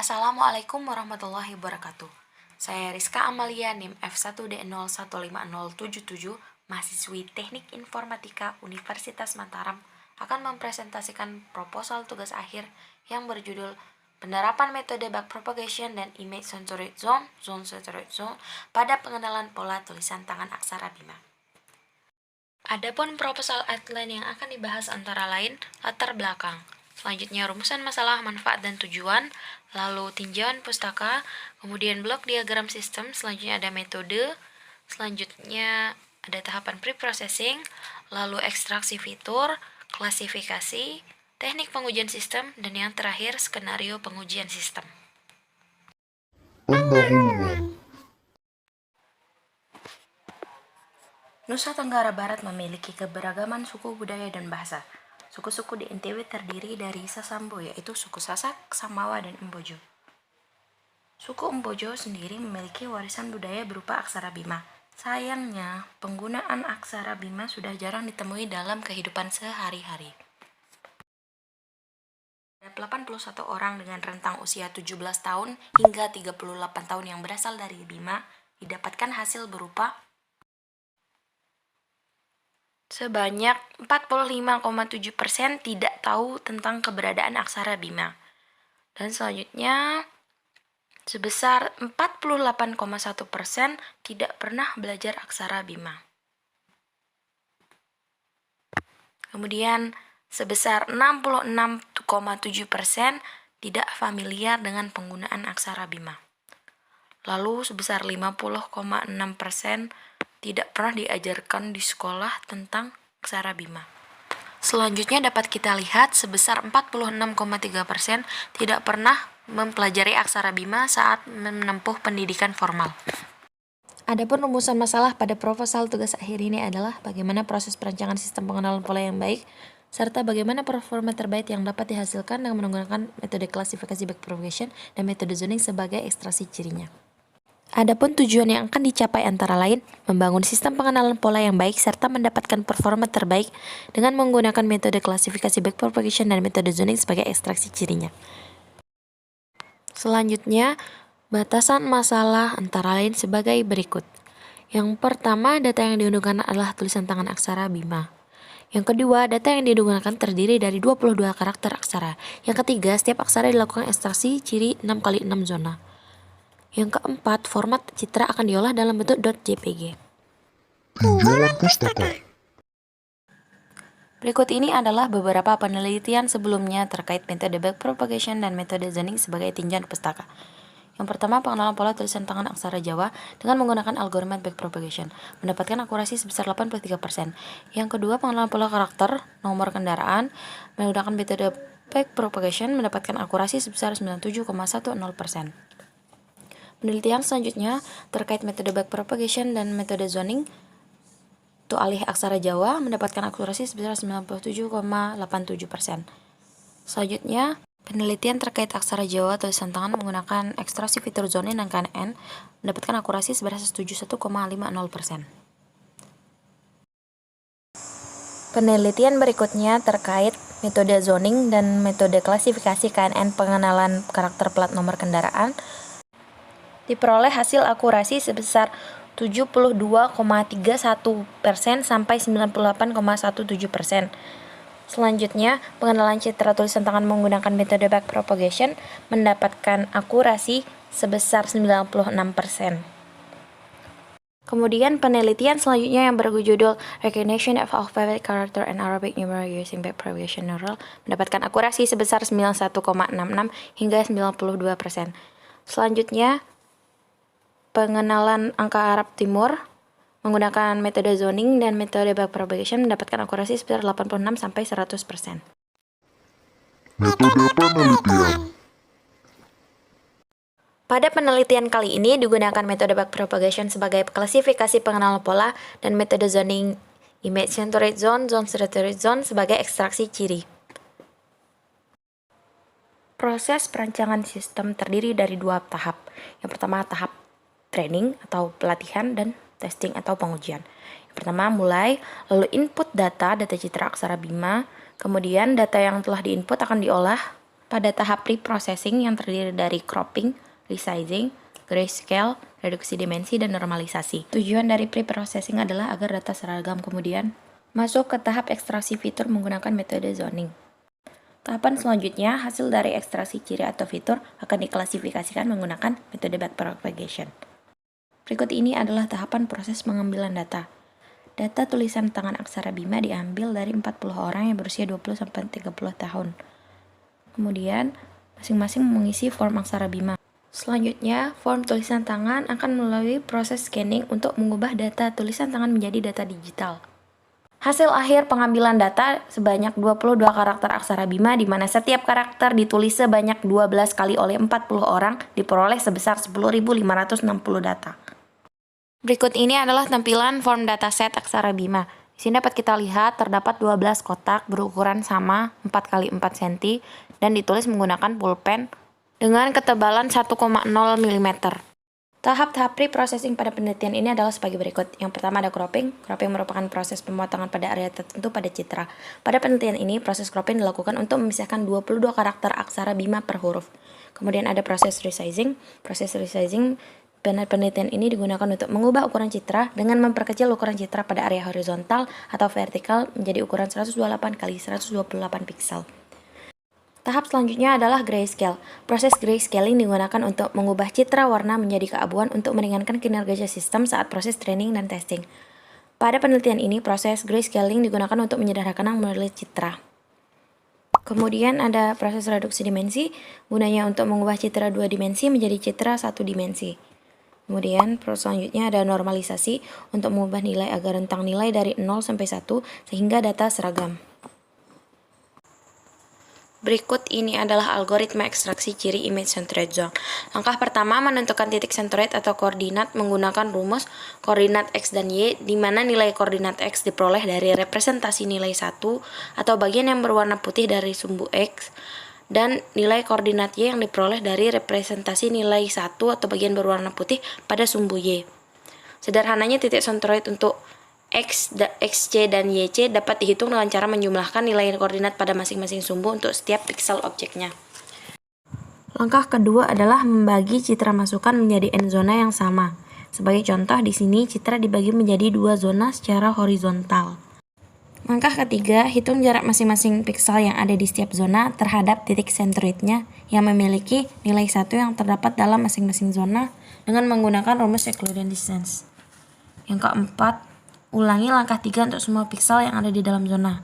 Assalamualaikum warahmatullahi wabarakatuh. Saya Rizka Amalia NIM F1D015077, mahasiswi Teknik Informatika Universitas Mataram, akan mempresentasikan proposal tugas akhir yang berjudul Penerapan Metode Backpropagation dan Image Centered Zone Centered Zone pada pengenalan pola tulisan tangan aksara Bima. Adapun proposal outline yang akan dibahas antara lain latar belakang, selanjutnya rumusan masalah, manfaat dan tujuan, lalu tinjauan pustaka, kemudian blok diagram sistem, selanjutnya ada metode, selanjutnya ada tahapan pre-processing, lalu ekstraksi fitur, klasifikasi, teknik pengujian sistem, dan yang terakhir skenario pengujian sistem. Pendahuluan. Nusa Tenggara Barat memiliki keberagaman suku, budaya, dan bahasa. Suku-suku di NTB terdiri dari Sasambo, yaitu suku Sasak, Samawa, dan Embojo. Suku Embojo sendiri memiliki warisan budaya berupa aksara Bima. Sayangnya, penggunaan aksara Bima sudah jarang ditemui dalam kehidupan sehari-hari. Ada 81 orang dengan rentang usia 17 tahun hingga 38 tahun yang berasal dari Bima didapatkan hasil berupa sebanyak 45,7% tidak tahu tentang keberadaan aksara Bima. Dan selanjutnya, sebesar 48,1% tidak pernah belajar aksara Bima. Kemudian, sebesar 66,7% tidak familiar dengan penggunaan aksara Bima. Lalu, sebesar 50,6% tidak pernah diajarkan di sekolah tentang aksara Bima. Selanjutnya dapat kita lihat sebesar 46,3% tidak pernah mempelajari aksara Bima saat menempuh pendidikan formal. Adapun rumusan masalah pada proposal tugas akhir ini adalah bagaimana proses perancangan sistem pengenalan pola yang baik, serta bagaimana performa terbaik yang dapat dihasilkan dengan menggunakan metode klasifikasi backpropagation dan metode zoning sebagai ekstraksi cirinya. Adapun tujuan yang akan dicapai antara lain, membangun sistem pengenalan pola yang baik serta mendapatkan performa terbaik dengan menggunakan metode klasifikasi backpropagation dan metode zoning sebagai ekstraksi cirinya. Selanjutnya, batasan masalah antara lain sebagai berikut. Yang pertama, data yang digunakan adalah tulisan tangan aksara Bima. Yang kedua, data yang digunakan terdiri dari 22 karakter aksara. Yang ketiga, setiap aksara dilakukan ekstraksi ciri 6x6 zona. Yang keempat, format citra akan diolah dalam bentuk .jpg. Tinjauan pustaka. Berikut ini adalah beberapa penelitian sebelumnya terkait metode backpropagation dan metode zoning sebagai tinjauan pustaka. Yang pertama, pengenalan pola tulisan tangan aksara Jawa dengan menggunakan algoritma backpropagation, mendapatkan akurasi sebesar 83%. Yang kedua, pengenalan pola karakter nomor kendaraan menggunakan metode backpropagation, mendapatkan akurasi sebesar 97,10%. Penelitian selanjutnya terkait metode backpropagation dan metode zoning untuk alih aksara Jawa mendapatkan akurasi sebesar 97,87%. Selanjutnya, penelitian terkait aksara Jawa tulisan tangan menggunakan ekstraksi fitur zoning dan KNN mendapatkan akurasi sebesar 71,50%. Penelitian berikutnya terkait metode zoning dan metode klasifikasi KNN pengenalan karakter plat nomor kendaraan diperoleh hasil akurasi sebesar 72,31% sampai 98,17%. Selanjutnya, pengenalan citra tulisan tangan menggunakan metode backpropagation mendapatkan akurasi sebesar 96%. Kemudian penelitian selanjutnya yang berjudul Recognition of Alphabet Character and Arabic Numeral Using Backpropagation Neural mendapatkan akurasi sebesar 91,66 hingga 92%. Selanjutnya, pengenalan angka Arab Timur menggunakan metode zoning dan metode backpropagation mendapatkan akurasi sebesar 86 sampai 100%. Metode penelitian. Pada penelitian kali ini digunakan metode backpropagation sebagai klasifikasi pengenalan pola dan metode zoning image centered zone centered zone sebagai ekstraksi ciri. Proses perancangan sistem terdiri dari dua tahap. Yang pertama, tahap training atau pelatihan dan testing atau pengujian. Yang pertama, mulai, lalu input data citra aksara Bima, kemudian data yang telah diinput akan diolah pada tahap pre-processing yang terdiri dari cropping, resizing, grayscale, reduksi dimensi, dan normalisasi. Tujuan dari pre-processing adalah agar data seragam, kemudian masuk ke tahap ekstraksi fitur menggunakan metode zoning. Tahapan selanjutnya, hasil dari ekstraksi ciri atau fitur akan diklasifikasikan menggunakan metode backpropagation. Berikut ini adalah tahapan proses pengambilan data. Data tulisan tangan aksara Bima diambil dari 40 orang yang berusia 20-30 tahun. Kemudian, masing-masing mengisi form aksara Bima. Selanjutnya, form tulisan tangan akan melalui proses scanning untuk mengubah data tulisan tangan menjadi data digital. Hasil akhir pengambilan data sebanyak 22 karakter aksara Bima, di mana setiap karakter ditulis sebanyak 12 kali oleh 40 orang, diperoleh sebesar 10.560 data. Berikut ini adalah tampilan form dataset aksara Bima. Di sini dapat kita lihat terdapat 12 kotak berukuran sama 4 x 4 cm dan ditulis menggunakan pulpen dengan ketebalan 1,0 mm. Tahap-tahap pre-processing pada penelitian ini adalah sebagai berikut. Yang pertama ada cropping. Cropping merupakan proses pemotongan pada area tertentu pada citra. Pada penelitian ini, proses cropping dilakukan untuk memisahkan 22 karakter aksara Bima per huruf. Kemudian ada proses resizing. Proses resizing pada penelitian ini digunakan untuk mengubah ukuran citra dengan memperkecil ukuran citra pada area horizontal atau vertikal menjadi ukuran 128 x 128 piksel. Tahap selanjutnya adalah grayscale. Proses grayscaling digunakan untuk mengubah citra warna menjadi keabuan untuk meringankan kinerja sistem saat proses training dan testing. Pada penelitian ini, proses grayscaling digunakan untuk menyederhanakan model citra. Kemudian ada proses reduksi dimensi, gunanya untuk mengubah citra 2 dimensi menjadi citra 1 dimensi. Kemudian proses selanjutnya ada normalisasi untuk mengubah nilai agar rentang nilai dari 0 sampai 1 sehingga data seragam. Berikut ini adalah algoritma ekstraksi ciri image centroid zone. Langkah pertama menentukan titik centroid atau koordinat menggunakan rumus koordinat X dan Y, di mana nilai koordinat X diperoleh dari representasi nilai 1 atau bagian yang berwarna putih dari sumbu X, dan nilai koordinat Y yang diperoleh dari representasi nilai 1 atau bagian berwarna putih pada sumbu Y. Sederhananya titik centroid untuk X, XC, dan YC dapat dihitung dengan cara menjumlahkan nilai koordinat pada masing-masing sumbu untuk setiap piksel objeknya. Langkah kedua adalah membagi citra masukan menjadi n zona yang sama. Sebagai contoh, di sini citra dibagi menjadi 2 zona secara horizontal. Langkah ketiga, hitung jarak masing-masing piksel yang ada di setiap zona terhadap titik centroidnya yang memiliki nilai 1 yang terdapat dalam masing-masing zona dengan menggunakan rumus Euclidean distance. Yang keempat, ulangi langkah 3 untuk semua piksel yang ada di dalam zona.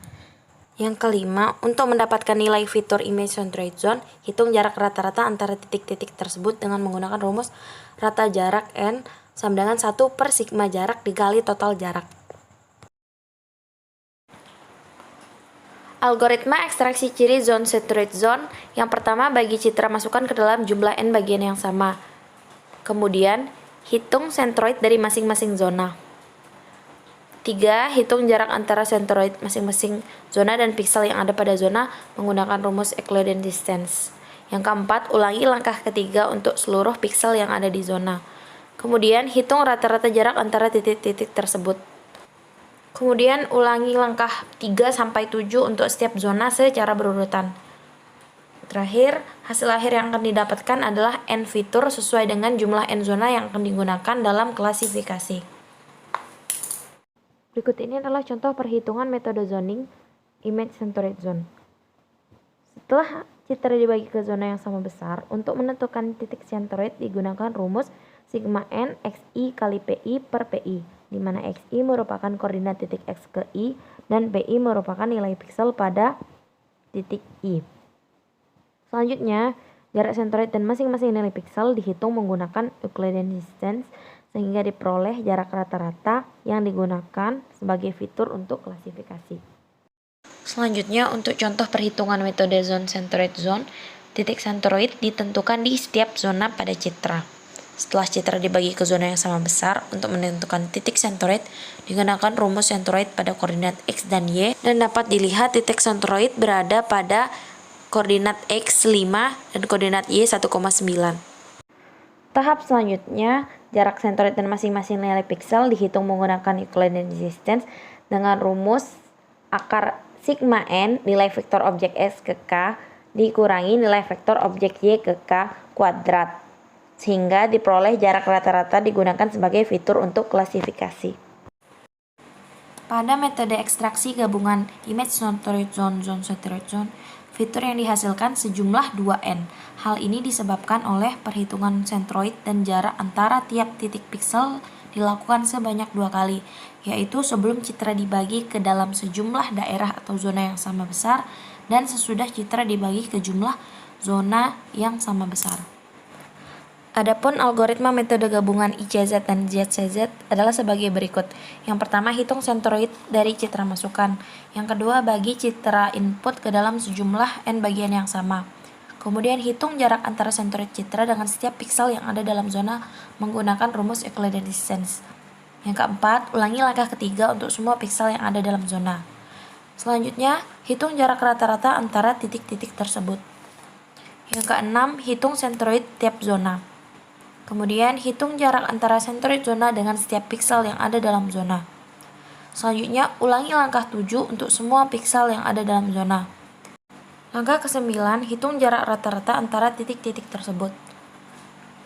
Yang kelima, untuk mendapatkan nilai fitur image centroid zone, hitung jarak rata-rata antara titik-titik tersebut dengan menggunakan rumus rata jarak n sama dengan 1 per sigma jarak dikali total jarak. Algoritma ekstraksi ciri zone centroid zone. Yang pertama, bagi citra masukkan ke dalam jumlah n bagian yang sama. Kemudian, hitung centroid dari masing-masing zona. 3. Hitung jarak antara centroid masing-masing zona dan piksel yang ada pada zona menggunakan rumus Euclidean distance. Yang keempat, ulangi langkah ketiga untuk seluruh piksel yang ada di zona. Kemudian, hitung rata-rata jarak antara titik-titik tersebut. Kemudian, ulangi langkah 3-7 untuk setiap zona secara berurutan. Terakhir, hasil akhir yang akan didapatkan adalah n fitur sesuai dengan jumlah n zona yang akan digunakan dalam klasifikasi. Berikut ini adalah contoh perhitungan metode zoning image centroid zone. Setelah citra dibagi ke zona yang sama besar, untuk menentukan titik centroid digunakan rumus sigma n xi kali pi per pi, di mana xi merupakan koordinat titik x ke i dan pi merupakan nilai piksel pada titik i. Selanjutnya, jarak centroid dan masing-masing nilai piksel dihitung menggunakan Euclidean distance sehingga diperoleh jarak rata-rata yang digunakan sebagai fitur untuk klasifikasi. Selanjutnya, untuk contoh perhitungan metode zone centroid zone, titik centroid ditentukan di setiap zona pada citra. Setelah citra dibagi ke zona yang sama besar, untuk menentukan titik centroid digunakan rumus centroid pada koordinat x dan y, dan dapat dilihat titik centroid berada pada koordinat x 5 dan koordinat y 1,9. Tahap selanjutnya, jarak centroid dan masing-masing nilai piksel dihitung menggunakan Euclidean distance dengan rumus akar sigma n, nilai vektor objek x ke k, dikurangi nilai vektor objek Y ke K kuadrat, sehingga diperoleh jarak rata-rata digunakan sebagai fitur untuk klasifikasi. Pada metode ekstraksi gabungan image centroid zone, zone centroid zone, fitur yang dihasilkan sejumlah 2N. Hal ini disebabkan oleh perhitungan centroid dan jarak antara tiap titik piksel dilakukan sebanyak 2 kali, yaitu sebelum citra dibagi ke dalam sejumlah daerah atau zona yang sama besar dan sesudah citra dibagi ke jumlah zona yang sama besar. Adapun algoritma metode gabungan ICZ dan ZCZ adalah sebagai berikut. Yang pertama, hitung centroid dari citra masukan. Yang kedua, bagi citra input ke dalam sejumlah N bagian yang sama. Kemudian hitung jarak antara centroid citra dengan setiap piksel yang ada dalam zona menggunakan rumus Euclidean distance. Yang keempat, ulangi langkah ketiga untuk semua piksel yang ada dalam zona. Selanjutnya, hitung jarak rata-rata antara titik-titik tersebut. Yang keenam, hitung centroid tiap zona. Kemudian, hitung jarak antara centroid zona dengan setiap piksel yang ada dalam zona. Selanjutnya, ulangi langkah 7 untuk semua piksel yang ada dalam zona. Langkah ke-9, hitung jarak rata-rata antara titik-titik tersebut.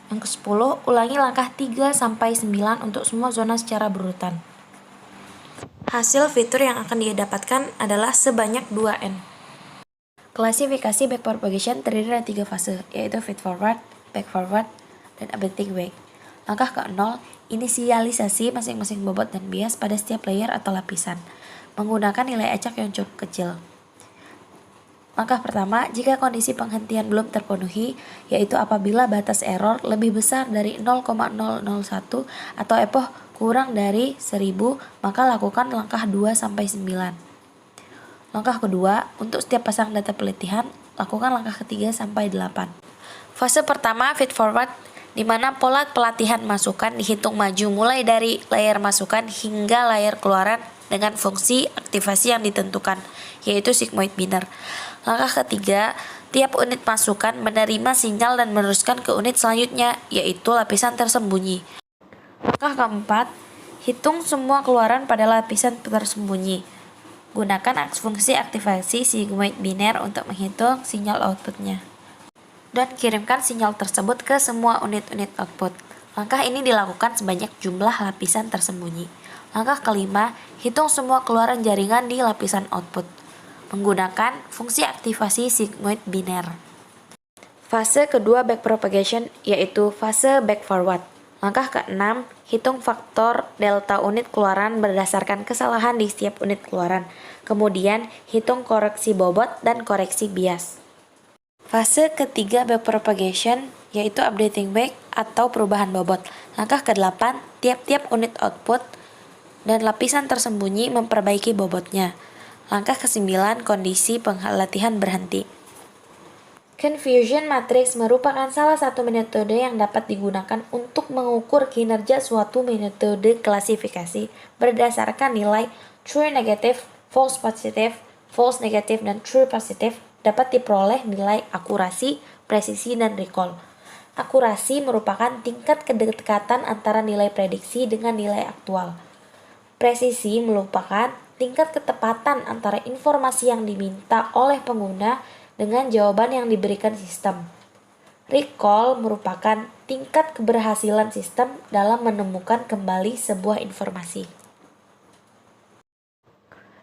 Yang ke-10, ulangi langkah 3-9 untuk semua zona secara berurutan. Hasil fitur yang akan didapatkan adalah sebanyak 2N. Klasifikasi backpropagation terdiri dari 3 fase, yaitu feed-forward, back-forward, dan updating back. Langkah ke-0, inisialisasi masing-masing bobot dan bias pada setiap layer atau lapisan, menggunakan nilai acak yang cukup kecil. Langkah pertama, jika kondisi penghentian belum terpenuhi, yaitu apabila batas error lebih besar dari 0,001 atau epoch kurang dari 1000, maka lakukan langkah 2-9. Langkah kedua, untuk setiap pasang data pelitian, lakukan langkah ke-3-8. Fase pertama, feed forward, di mana pola pelatihan masukan dihitung maju mulai dari layar masukan hingga layar keluaran dengan fungsi aktivasi yang ditentukan, yaitu sigmoid binary. Langkah ketiga, tiap unit masukan menerima sinyal dan meneruskan ke unit selanjutnya, yaitu lapisan tersembunyi. Langkah keempat, hitung semua keluaran pada lapisan tersembunyi. Gunakan fungsi aktivasi sigmoid binary untuk menghitung sinyal outputnya dan kirimkan sinyal tersebut ke semua unit-unit output. Langkah ini dilakukan sebanyak jumlah lapisan tersembunyi. Langkah kelima, hitung semua keluaran jaringan di lapisan output menggunakan fungsi aktivasi sigmoid binary. Fase kedua backpropagation yaitu fase backforward. Langkah ke-6, hitung faktor delta unit keluaran berdasarkan kesalahan di setiap unit keluaran. Kemudian, hitung koreksi bobot dan koreksi bias. Fase ketiga backpropagation yaitu updating back atau perubahan bobot. Langkah ke-8, tiap-tiap unit output dan lapisan tersembunyi memperbaiki bobotnya. Langkah ke-9, kondisi pelatihan berhenti. Confusion matrix merupakan salah satu metode yang dapat digunakan untuk mengukur kinerja suatu metode klasifikasi berdasarkan nilai true negative, false positive, false negative, dan true positive. Dapat diperoleh nilai akurasi, presisi, dan recall. Akurasi merupakan tingkat kedekatan antara nilai prediksi dengan nilai aktual. Presisi merupakan tingkat ketepatan antara informasi yang diminta oleh pengguna dengan jawaban yang diberikan sistem. Recall merupakan tingkat keberhasilan sistem dalam menemukan kembali sebuah informasi.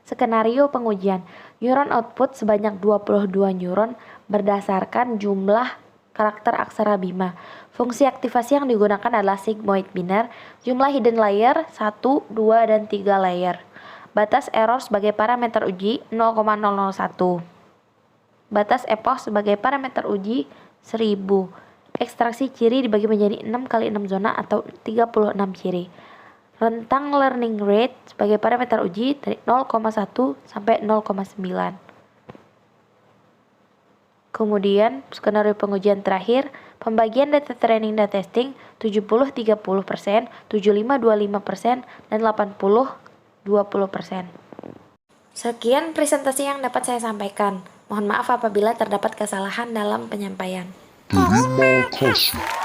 Skenario pengujian. Neuron output sebanyak 22 neuron berdasarkan jumlah karakter aksara Bima. Fungsi aktivasi yang digunakan adalah sigmoid binary. Jumlah hidden layer 1, 2, dan 3 layer. Batas error sebagai parameter uji 0,001. Batas epoch sebagai parameter uji 1000. Ekstraksi ciri dibagi menjadi 6 kali 6 zona atau 36 ciri. Rentang learning rate sebagai parameter uji dari 0,1 sampai 0,9. Kemudian, skenario pengujian terakhir, pembagian data training dan testing 70-30%, 75-25%, dan 80-20%. Sekian presentasi yang dapat saya sampaikan. Mohon maaf apabila terdapat kesalahan dalam penyampaian. Terima kasih.